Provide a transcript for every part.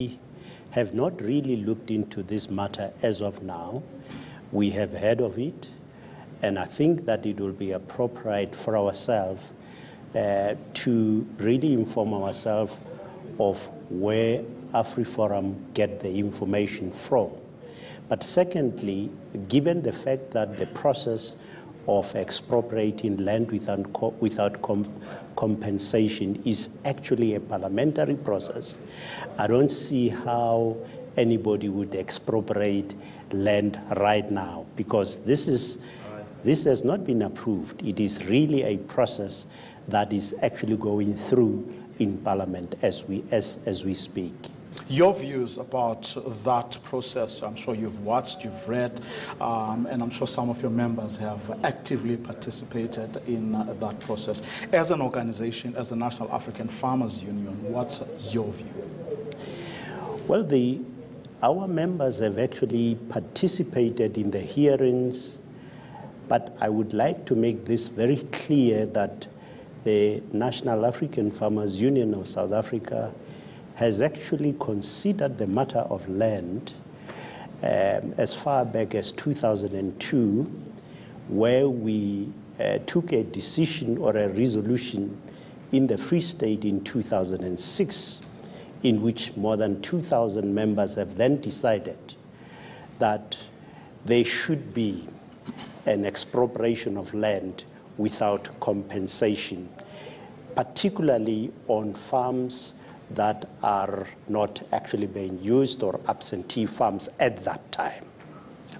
We have not really looked into this matter as of now. We have heard of it, and I think that it will be appropriate for ourselves to really inform ourselves of where AfriForum get the information from. But secondly, given the fact that the process of expropriating land without compensation is actually a parliamentary process, I don't see how anybody would expropriate land right now, because this has not been approved. It is really a process that is actually going through in Parliament as we speak. Your views about that process, I'm sure you've watched, you've read, and I'm sure some of your members have actively participated in that process. As an organization, as the National African Farmers Union, what's your view? Well, our members have actually participated in the hearings, but I would like to make this very clear that the National African Farmers Union of South Africa has actually considered the matter of land as far back as 2002, where we took a decision or a resolution in the Free State in 2006, in which more than 2,000 members have then decided that there should be an expropriation of land without compensation, particularly on farms that are not actually being used, or absentee farms at that time.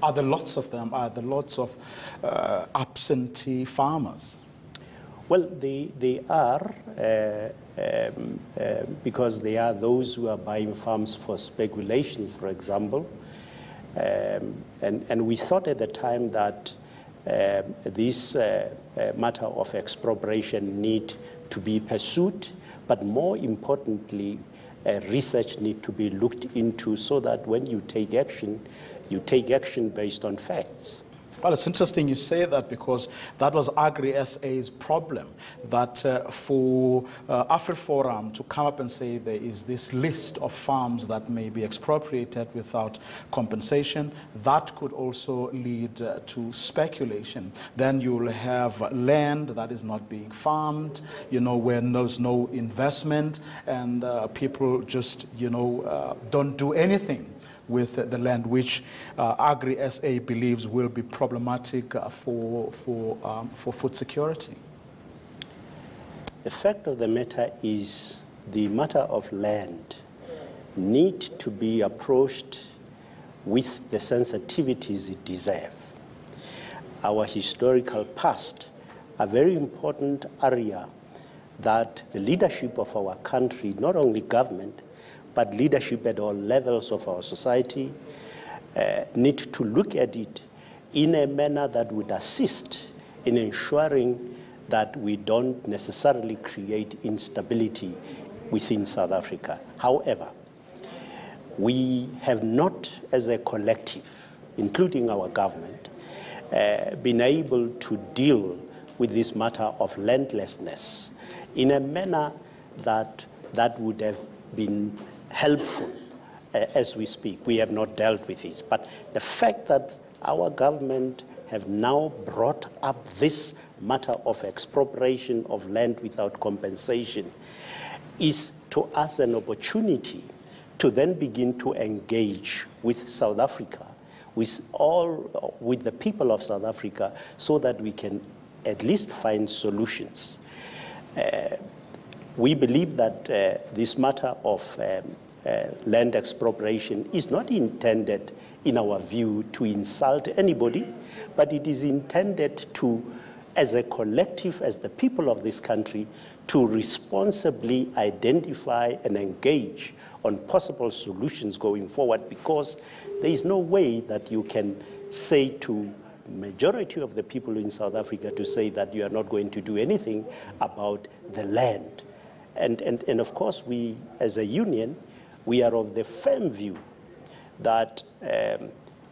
Are there lots of them? Are there lots of absentee farmers? Well, they are, because they are those who are buying farms for speculation, for example. And we thought at the time that this matter of expropriation need to be pursued, but more importantly, research need to be looked into so that when you take action based on facts. Well, it's interesting you say that, because that was Agri-SA's problem, that for AfriForum to come up and say there is this list of farms that may be expropriated without compensation, that could also lead to speculation. Then you'll have land that is not being farmed, where there's no investment, and people just, don't do anything with the land, which Agri-SA believes will be problematic for food security. The fact of the matter is the matter of land need to be approached with the sensitivities it deserves. Our historical past, a very important area that the leadership of our country, not only government, but leadership at all levels of our society, need to look at it in a manner that would assist in ensuring that we don't necessarily create instability within South Africa. However, we have not, as a collective, including our government, been able to deal with this matter of landlessness in a manner that would have been helpful as we speak. We have not dealt with this. But the fact that our government have now brought up this matter of expropriation of land without compensation is to us an opportunity to then begin to engage with South Africa, with the people of South Africa, so that we can at least find solutions. We believe that this matter of land expropriation is not intended, in our view, to insult anybody, but it is intended to, as a collective, as the people of this country, to responsibly identify and engage on possible solutions going forward, because there is no way that you can say to majority of the people in South Africa to say that you are not going to do anything about the land. And of course, we, as a union, we are of the firm view that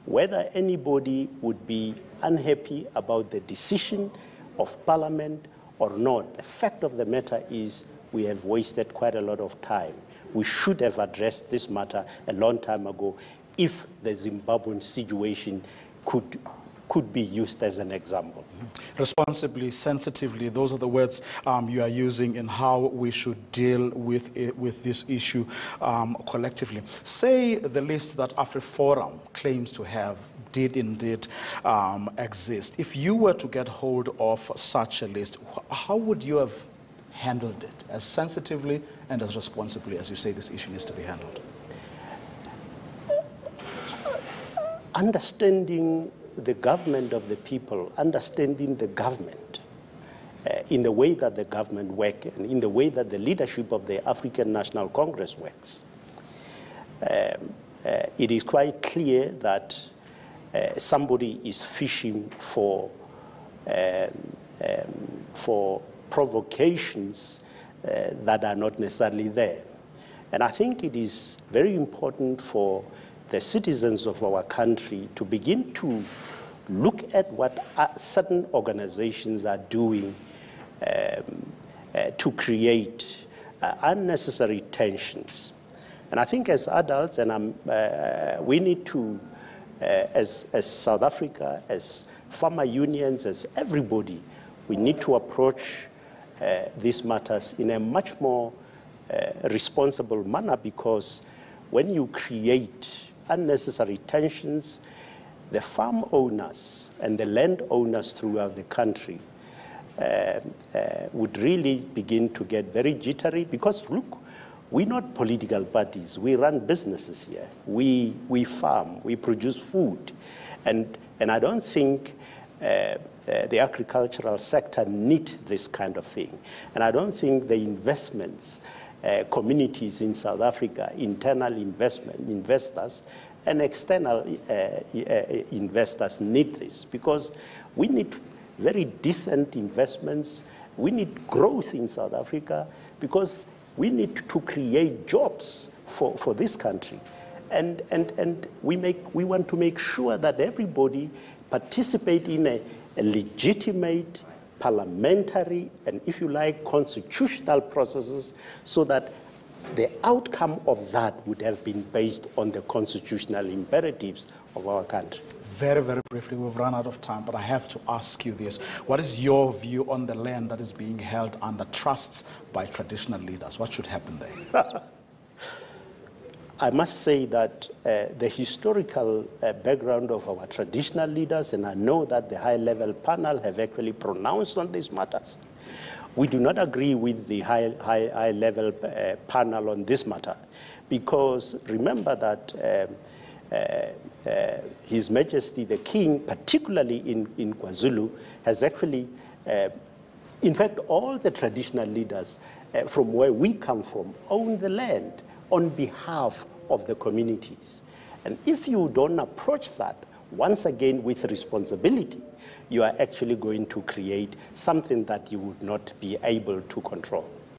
whether anybody would be unhappy about the decision of Parliament or not, the fact of the matter is we have wasted quite a lot of time we should have addressed this matter a long time ago if the Zimbabwean situation could be used as an example. Responsibly, sensitively, those are the words you are using in how we should deal with this issue collectively. Say the list that AfriForum claims to have did indeed exist. If you were to get hold of such a list, how would you have handled it as sensitively and as responsibly as you say this issue needs to be handled? Understanding the government of the people, understanding the government in the way that the government works and in the way that the leadership of the African National Congress works. It is quite clear that somebody is fishing for provocations that are not necessarily there. And I think it is very important for the citizens of our country to begin to look at what certain organizations are doing to create unnecessary tensions. And I think as adults, and we need to, as South Africa, as farmer unions, as everybody, we need to approach these matters in a much more responsible manner, because when you create unnecessary tensions, the farm owners and the land owners throughout the country would really begin to get very jittery, because look, we're not political parties. We run businesses here. We farm, we produce food. And I don't think the agricultural sector needs this kind of thing. And I don't think the investments, communities in South Africa, internal investors, and external investors need this, because we need very decent investments. We need growth in South Africa, because we need to create jobs for this country. And we want to make sure that everybody participate in a legitimate parliamentary and, if you like, constitutional processes, so that the outcome of that would have been based on the constitutional imperatives of our country. Very, very briefly, we've run out of time, but I have to ask you this. What is your view on the land that is being held under trusts by traditional leaders? What should happen there? I must say that the historical background of our traditional leaders, and I know that the high-level panel have actually pronounced on these matters. We do not agree with the high-level panel on this matter, because remember that His Majesty the King, particularly in KwaZulu, has actually, in fact, all the traditional leaders from where we come from own the land on behalf of the communities. And if you don't approach that, once again with responsibility, you are actually going to create something that you would not be able to control.